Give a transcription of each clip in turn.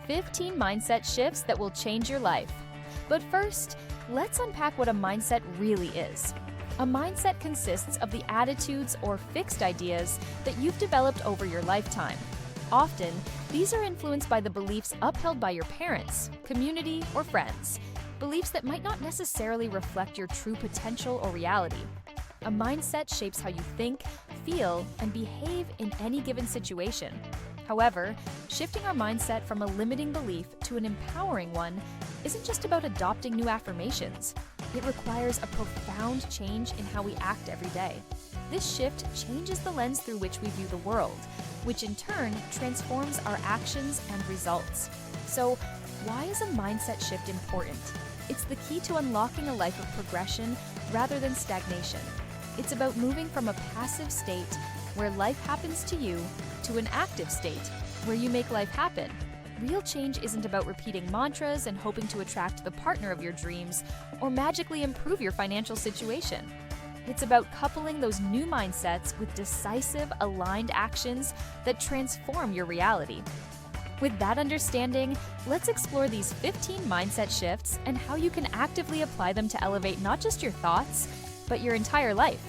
15 mindset shifts that will change your life. But first, let's unpack what a mindset really is. A mindset consists of the attitudes or fixed ideas that you've developed over your lifetime. Often, these are influenced by the beliefs upheld by your parents, community, or friends, beliefs that might not necessarily reflect your true potential or reality. A mindset shapes how you think, feel, and behave in any given situation. However, shifting our mindset from a limiting belief to an empowering one isn't just about adopting new affirmations. It requires a profound change in how we act every day. This shift changes the lens through which we view the world, which in turn transforms our actions and results. So, why is a mindset shift important? It's the key to unlocking a life of progression rather than stagnation. It's about moving from a passive state where life happens to you to an active state where you make life happen. Real change isn't about repeating mantras and hoping to attract the partner of your dreams or magically improve your financial situation. It's about coupling those new mindsets with decisive, aligned actions that transform your reality. With that understanding, let's explore these 15 mindset shifts and how you can actively apply them to elevate not just your thoughts, but your entire life.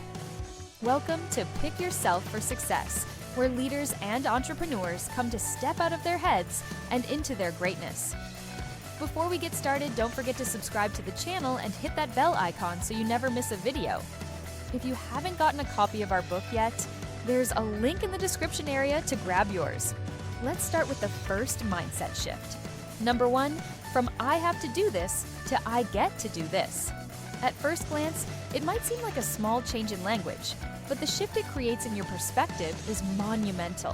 Welcome to Pick Yourself for Success, where leaders and entrepreneurs come to step out of their heads and into their greatness. Before we get started, don't forget to subscribe to the channel and hit that bell icon so you never miss a video. If you haven't gotten a copy of our book yet, there's a link in the description area to grab yours. Let's start with the first mindset shift. Number 1, from I have to do this to I get to do this. At first glance, it might seem like a small change in language, but the shift it creates in your perspective is monumental.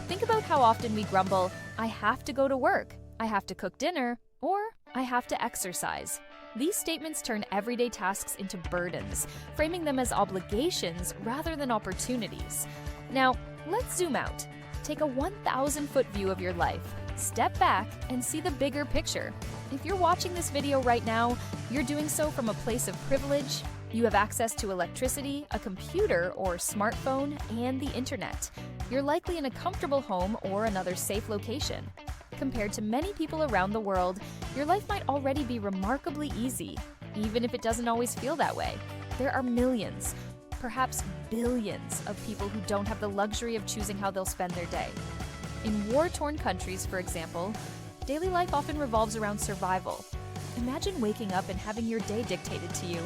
Think about how often we grumble, I have to go to work, I have to cook dinner, or I have to exercise. These statements turn everyday tasks into burdens, framing them as obligations rather than opportunities. Now, let's zoom out. Take a 1,000-foot view of your life. Step back and see the bigger picture. If you're watching this video right now, you're doing so from a place of privilege. You have access to electricity, a computer or smartphone, and the internet. You're likely in a comfortable home or another safe location. Compared to many people around the world, your life might already be remarkably easy, even if it doesn't always feel that way. There are millions, perhaps billions, of people who don't have the luxury of choosing how they'll spend their day. In war-torn countries, for example, daily life often revolves around survival. Imagine waking up and having your day dictated to you,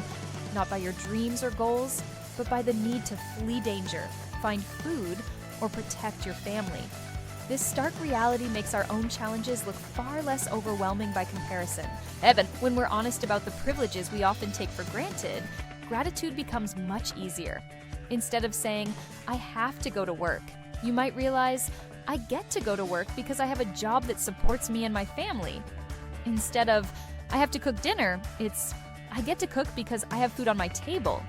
not by your dreams or goals, but by the need to flee danger, find food, or protect your family. This stark reality makes our own challenges look far less overwhelming by comparison. Evan, when we're honest about the privileges we often take for granted, gratitude becomes much easier. Instead of saying, I have to go to work, you might realize, I get to go to work because I have a job that supports me and my family. Instead of, I have to cook dinner, it's, I get to cook because I have food on my table.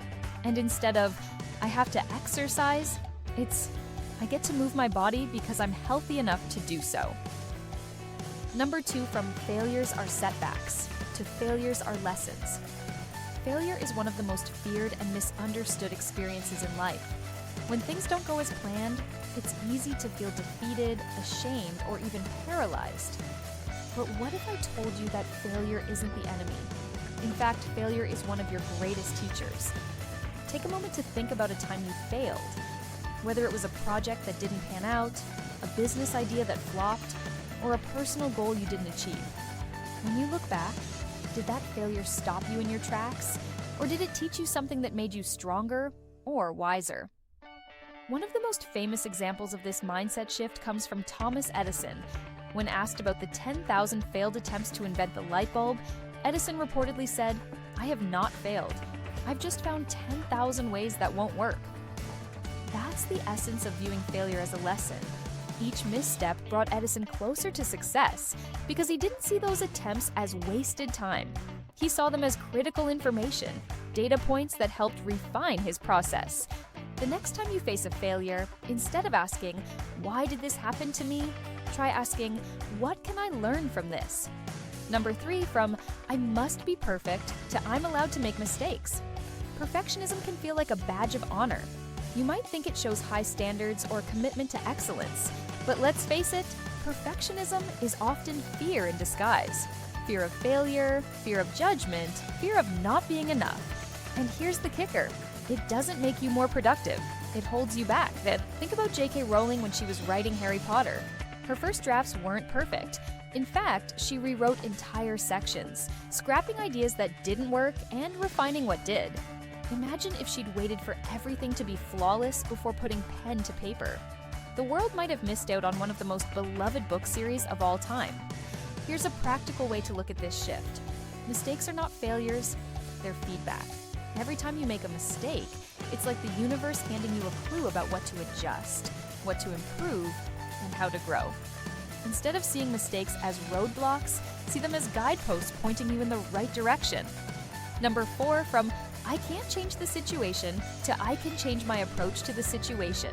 And instead of, I have to exercise, it's, I get to move my body because I'm healthy enough to do so. Number 2, from failures are setbacks to failures are lessons. Failure is one of the most feared and misunderstood experiences in life. When things don't go as planned, it's easy to feel defeated, ashamed, or even paralyzed. But what if I told you that failure isn't the enemy? In fact, failure is one of your greatest teachers. Take a moment to think about a time you failed. Whether it was a project that didn't pan out, a business idea that flopped, or a personal goal you didn't achieve. When you look back, did that failure stop you in your tracks? Or did it teach you something that made you stronger or wiser? One of the most famous examples of this mindset shift comes from Thomas Edison. When asked about the 10,000 failed attempts to invent the light bulb, Edison reportedly said, I have not failed. I've just found 10,000 ways that won't work. That's the essence of viewing failure as a lesson. Each misstep brought Edison closer to success because he didn't see those attempts as wasted time. He saw them as critical information, data points that helped refine his process. The next time you face a failure, instead of asking, why did this happen to me? Try asking, what can I learn from this? Number 3, from I must be perfect to I'm allowed to make mistakes. Perfectionism can feel like a badge of honor. You might think it shows high standards or commitment to excellence, but let's face it, Perfectionism is often fear in disguise. Fear of failure, fear of judgment, fear of not being enough. And here's the kicker. It doesn't make you more productive. It holds you back. Think about J.K. Rowling when she was writing Harry Potter. Her first drafts weren't perfect. In fact, she rewrote entire sections, scrapping ideas that didn't work and refining what did. Imagine if she'd waited for everything to be flawless before putting pen to paper. The world might have missed out on one of the most beloved book series of all time. Here's a practical way to look at this shift. Mistakes are not failures, they're feedback. Every time you make a mistake, it's like the universe handing you a clue about what to adjust, what to improve, and how to grow. Instead of seeing mistakes as roadblocks, see them as guideposts pointing you in the right direction. Number 4, from I can't change the situation to I can change my approach to the situation.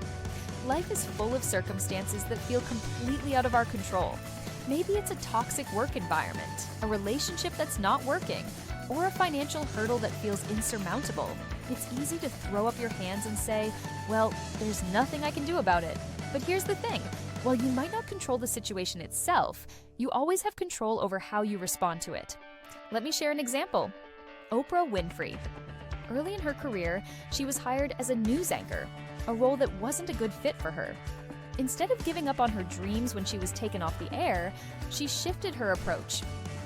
Life is full of circumstances that feel completely out of our control. Maybe it's a toxic work environment, a relationship that's not working, or a financial hurdle that feels insurmountable. It's easy to throw up your hands and say, well, there's nothing I can do about it. But here's the thing, while you might not control the situation itself, you always have control over how you respond to it. Let me share an example. Oprah Winfrey. Early in her career, she was hired as a news anchor, a role that wasn't a good fit for her. Instead of giving up on her dreams when she was taken off the air, she shifted her approach.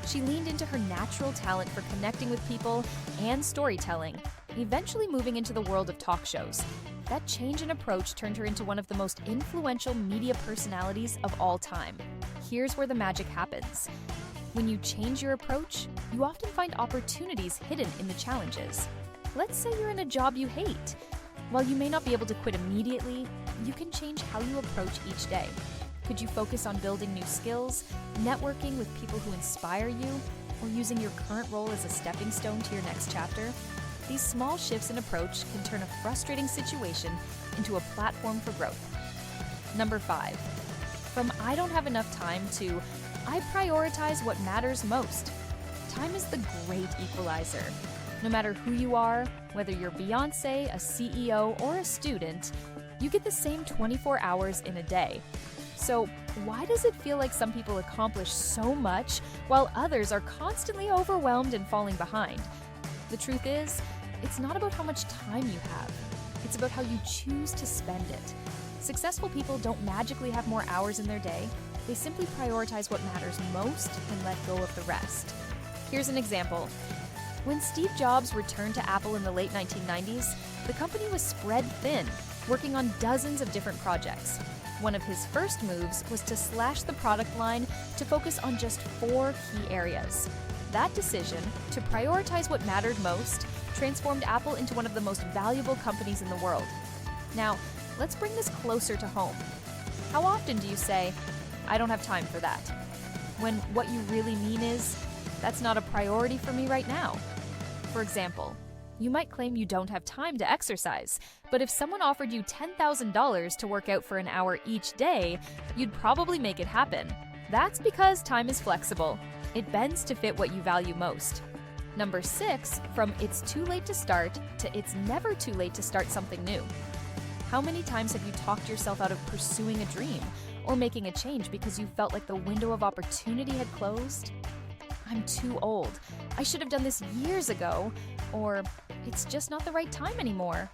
She leaned into her natural talent for connecting with people and storytelling, eventually moving into the world of talk shows. That change in approach turned her into one of the most influential media personalities of all time. Here's where the magic happens. When you change your approach, you often find opportunities hidden in the challenges. Let's say you're in a job you hate. While you may not be able to quit immediately, you can change how you approach each day. Could you focus on building new skills, networking with people who inspire you, or using your current role as a stepping stone to your next chapter? These small shifts in approach can turn a frustrating situation into a platform for growth. Number 5, from I don't have enough time to I prioritize what matters most. Time is the great equalizer. No matter who you are, whether you're Beyoncé, a CEO, or a student, you get the same 24 hours in a day. So why does it feel like some people accomplish so much while others are constantly overwhelmed and falling behind? The truth is, it's not about how much time you have. It's about how you choose to spend it. Successful people don't magically have more hours in their day. They simply prioritize what matters most and let go of the rest. Here's an example. When Steve Jobs returned to Apple in the late 1990s, the company was spread thin, working on dozens of different projects. One of his first moves was to slash the product line to focus on just 4 key areas. That decision, to prioritize what mattered most, transformed Apple into one of the most valuable companies in the world. Now, let's bring this closer to home. How often do you say, I don't have time for that, when what you really mean is, that's not a priority for me right now? For example, you might claim you don't have time to exercise, but if someone offered you $10,000 to work out for an hour each day, you'd probably make it happen. That's because time is flexible. It bends to fit what you value most. Number 6, from it's too late to start to it's never too late to start something new. How many times have you talked yourself out of pursuing a dream or making a change because you felt like the window of opportunity had closed? I'm too old. I should have done this years ago, or it's just not the right time anymore.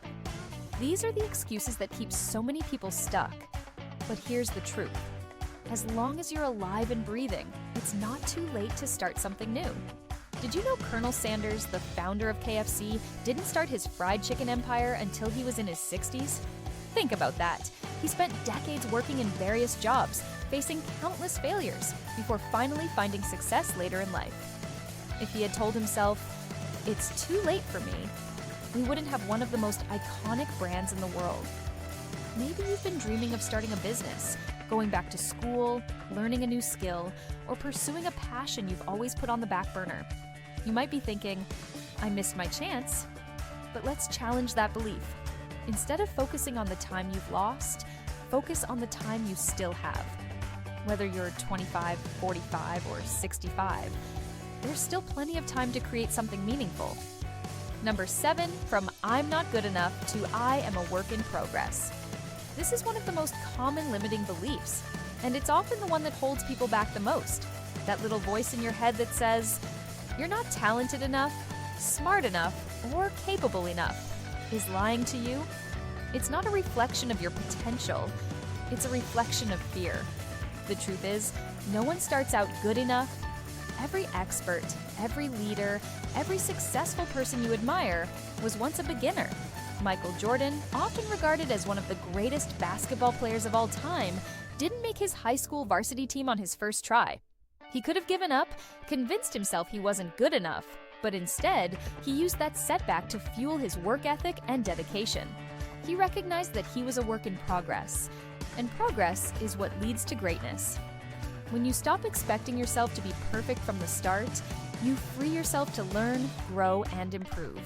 These are the excuses that keep so many people stuck. But here's the truth. As long as you're alive and breathing, it's not too late to start something new. Did you know Colonel Sanders, the founder of KFC, didn't start his fried chicken empire until he was in his 60s? Think about that. He spent decades working in various jobs, facing countless failures, before finally finding success later in life. If he had told himself, it's too late for me, we wouldn't have one of the most iconic brands in the world. Maybe you've been dreaming of starting a business, going back to school, learning a new skill, or pursuing a passion you've always put on the back burner. You might be thinking, I missed my chance. But let's challenge that belief. Instead of focusing on the time you've lost, focus on the time you still have. Whether you're 25, 45, or 65, there's still plenty of time to create something meaningful. Number 7, from I'm not good enough to I am a work in progress. This is one of the most common limiting beliefs. And it's often the one that holds people back the most. That little voice in your head that says, "You're not talented enough, smart enough, or capable enough," is lying to you. It's not a reflection of your potential, it's a reflection of fear. The truth is, no one starts out good enough. Every expert, every leader, every successful person you admire was once a beginner. Michael Jordan, often regarded as one of the greatest basketball players of all time, didn't make his high school varsity team on his first try. He could have given up, convinced himself he wasn't good enough, but instead, he used that setback to fuel his work ethic and dedication. He recognized that he was a work in progress, and progress is what leads to greatness. When you stop expecting yourself to be perfect from the start, you free yourself to learn, grow, and improve.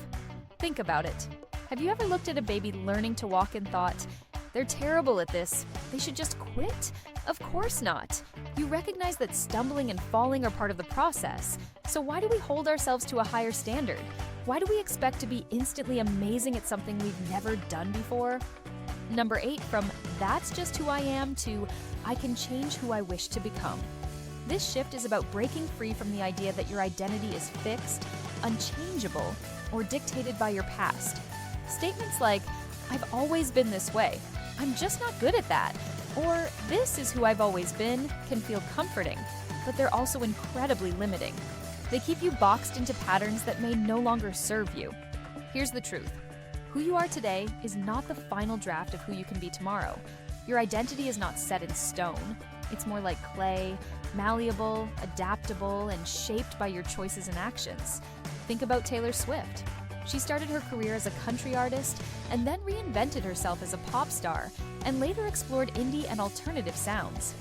Think about it. Have you ever looked at a baby learning to walk and thought, "They're terrible at this, they should just quit"? Of course not. You recognize that stumbling and falling are part of the process, so why do we hold ourselves to a higher standard? Why do we expect to be instantly amazing at something we've never done before? Number 8, from "that's just who I am" to "I can change who I wish to become." This shift is about breaking free from the idea that your identity is fixed, unchangeable, or dictated by your past. Statements like, "I've always been this way, I'm just not good at that," or "this is who I've always been" can feel comforting, but they're also incredibly limiting. They keep you boxed into patterns that may no longer serve you. Here's the truth. Who you are today is not the final draft of who you can be tomorrow. Your identity is not set in stone. It's more like clay, malleable, adaptable, and shaped by your choices and actions. Think about Taylor Swift. She started her career as a country artist and then reinvented herself as a pop star and later explored indie and alternative sounds.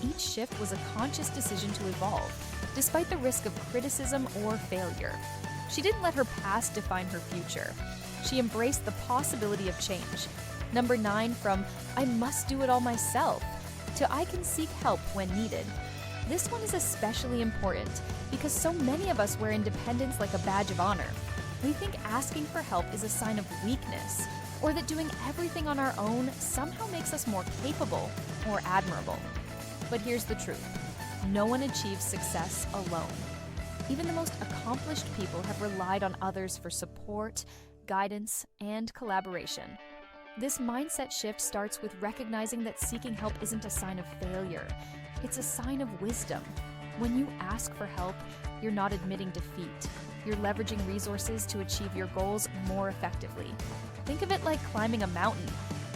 Each shift was a conscious decision to evolve, despite the risk of criticism or failure. She didn't let her past define her future. She embraced the possibility of change. Number 9, from "I must do it all myself" to "I can seek help when needed." This one is especially important because so many of us wear independence like a badge of honor. We think asking for help is a sign of weakness, or that doing everything on our own somehow makes us more capable or admirable. But here's the truth. No one achieves success alone. Even the most accomplished people have relied on others for support, guidance, and collaboration. This mindset shift starts with recognizing that seeking help isn't a sign of failure. It's a sign of wisdom. When you ask for help, you're not admitting defeat. You're leveraging resources to achieve your goals more effectively. Think of it like climbing a mountain.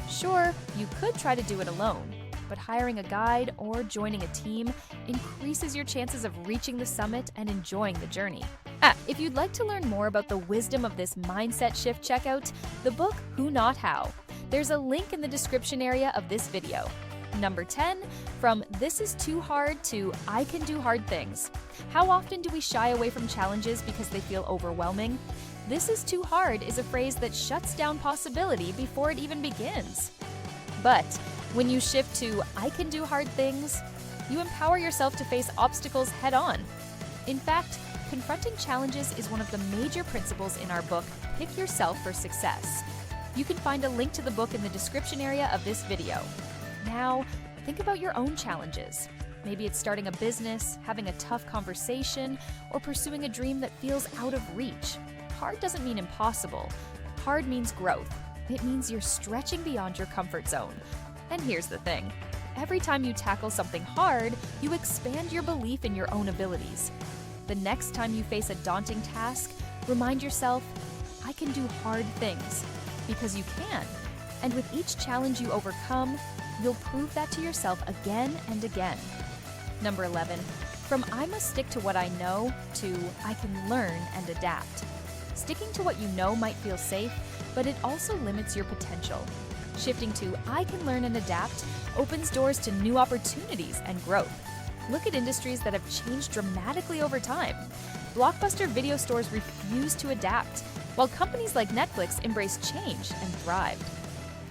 Sure, you could try to do it alone, but hiring a guide or joining a team increases your chances of reaching the summit and enjoying the journey. If you'd like to learn more about the wisdom of this mindset shift, check out the book Who Not How. There's a link in the description area of this video. Number 10, from "this is too hard" to "I can do hard things." How often do we shy away from challenges because they feel overwhelming? "This is too hard" is a phrase that shuts down possibility before it even begins. But when you shift to "I can do hard things," you empower yourself to face obstacles head on. In fact, confronting challenges is one of the major principles in our book, Pick Yourself for Success. You can find a link to the book in the description area of this video. Now, think about your own challenges. Maybe it's starting a business, having a tough conversation, or pursuing a dream that feels out of reach. Hard doesn't mean impossible. Hard means growth. It means you're stretching beyond your comfort zone. And here's the thing. Every time you tackle something hard, you expand your belief in your own abilities. The next time you face a daunting task, remind yourself, "I can do hard things," because you can. And with each challenge you overcome, you'll prove that to yourself again and again. Number 11, from "I must stick to what I know" to "I can learn and adapt." Sticking to what you know might feel safe, but it also limits your potential. Shifting to "I can learn and adapt" opens doors to new opportunities and growth. Look at industries that have changed dramatically over time. Blockbuster video stores refuse to adapt, while companies like Netflix embrace change and thrived.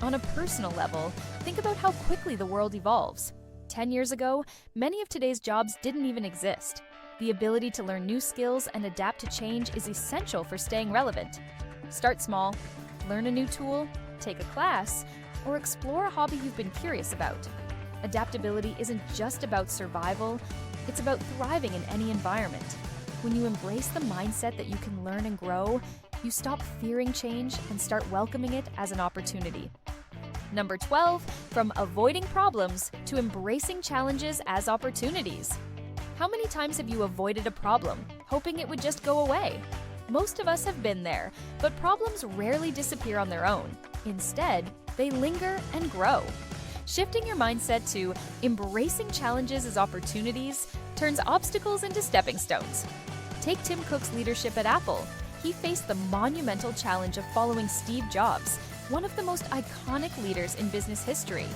On a personal level, think about how quickly the world evolves. 10 years ago, many of today's jobs didn't even exist. The ability to learn new skills and adapt to change is essential for staying relevant. Start small, learn a new tool, take a class, or explore a hobby you've been curious about. Adaptability isn't just about survival, it's about thriving in any environment. When you embrace the mindset that you can learn and grow, you stop fearing change and start welcoming it as an opportunity. Number 12, from avoiding problems to embracing challenges as opportunities. How many times have you avoided a problem, hoping it would just go away? Most of us have been there, but problems rarely disappear on their own. Instead, they linger and grow. Shifting your mindset to embracing challenges as opportunities turns obstacles into stepping stones. Take Tim Cook's leadership at Apple. He faced the monumental challenge of following Steve Jobs, one of the most iconic leaders in business history.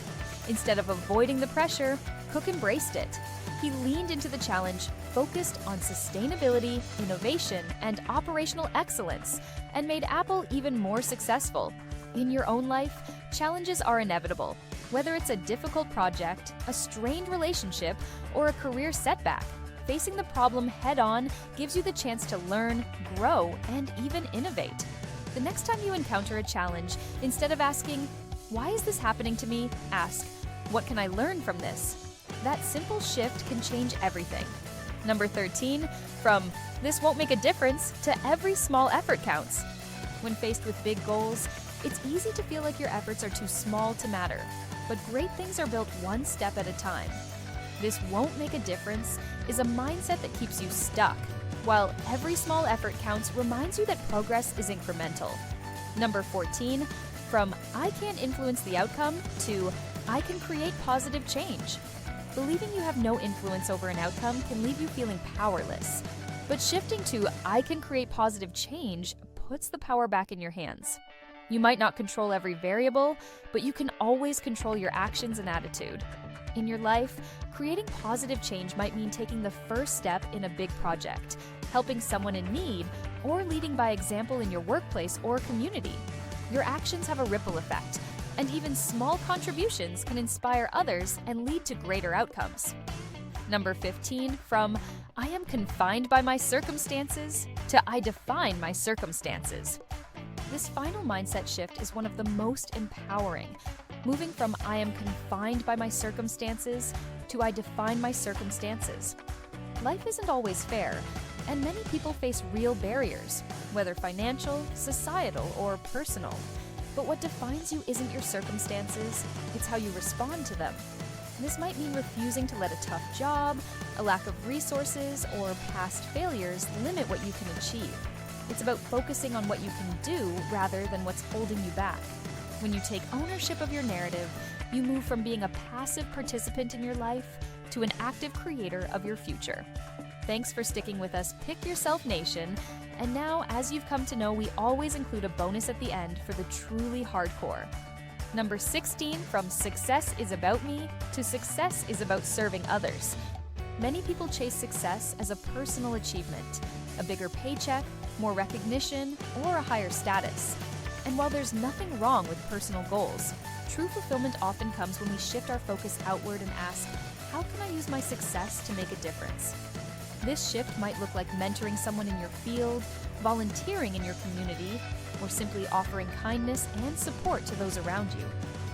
Instead of avoiding the pressure, Cook embraced it. He leaned into the challenge, focused on sustainability, innovation, and operational excellence, and made Apple even more successful. In your own life, challenges are inevitable. Whether it's a difficult project, a strained relationship, or a career setback, facing the problem head-on gives you the chance to learn, grow, and even innovate. The next time you encounter a challenge, instead of asking, "Why is this happening to me?" ask, "What can I learn from this?" That simple shift can change everything. Number 13, from "this won't make a difference" to "every small effort counts." When faced with big goals, it's easy to feel like your efforts are too small to matter. But great things are built one step at a time. "This won't make a difference" is a mindset that keeps you stuck, while "every small effort counts" reminds you that progress is incremental. Number 14, from "I can't influence the outcome" to "I can create positive change." Believing you have no influence over an outcome can leave you feeling powerless. But shifting to "I can create positive change" puts the power back in your hands. You might not control every variable, but you can always control your actions and attitude. In your life, creating positive change might mean taking the first step in a big project, helping someone in need, or leading by example in your workplace or community. Your actions have a ripple effect, and even small contributions can inspire others and lead to greater outcomes. Number 15, from "I am confined by my circumstances" to "I define my circumstances." This final mindset shift is one of the most empowering, moving from "I am confined by my circumstances" to "I define my circumstances." Life isn't always fair, and many people face real barriers, whether financial, societal, or personal. But what defines you isn't your circumstances, it's how you respond to them. This might mean refusing to let a tough job, a lack of resources, or past failures limit what you can achieve. It's about focusing on what you can do rather than what's holding you back. When you take ownership of your narrative, you move from being a passive participant in your life to an active creator of your future. Thanks for sticking with us, Pick Yourself Nation. And now, as you've come to know, we always include a bonus at the end for the truly hardcore. Number 16, from "success is about me" to "success is about serving others." Many people chase success as a personal achievement, a bigger paycheck, more recognition, or a higher status. And while there's nothing wrong with personal goals, true fulfillment often comes when we shift our focus outward and ask, "How can I use my success to make a difference?" This shift might look like mentoring someone in your field, volunteering in your community, or simply offering kindness and support to those around you.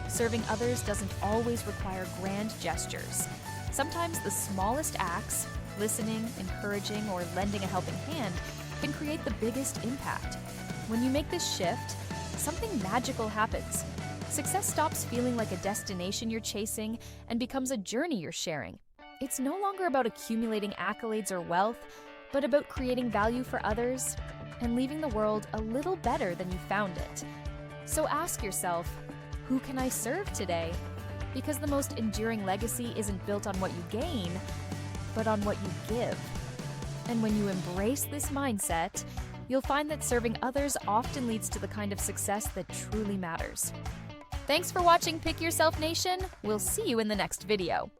Serving others doesn't always require grand gestures. Sometimes the smallest acts, listening, encouraging, or lending a helping hand, can create the biggest impact. When you make this shift, something magical happens. Success stops feeling like a destination you're chasing and becomes a journey you're sharing. It's no longer about accumulating accolades or wealth, but about creating value for others and leaving the world a little better than you found it. So ask yourself, who can I serve today? Because the most enduring legacy isn't built on what you gain, but on what you give. And when you embrace this mindset, you'll find that serving others often leads to the kind of success that truly matters. Thanks for watching Pick Yourself Nation. We'll see you in the next video.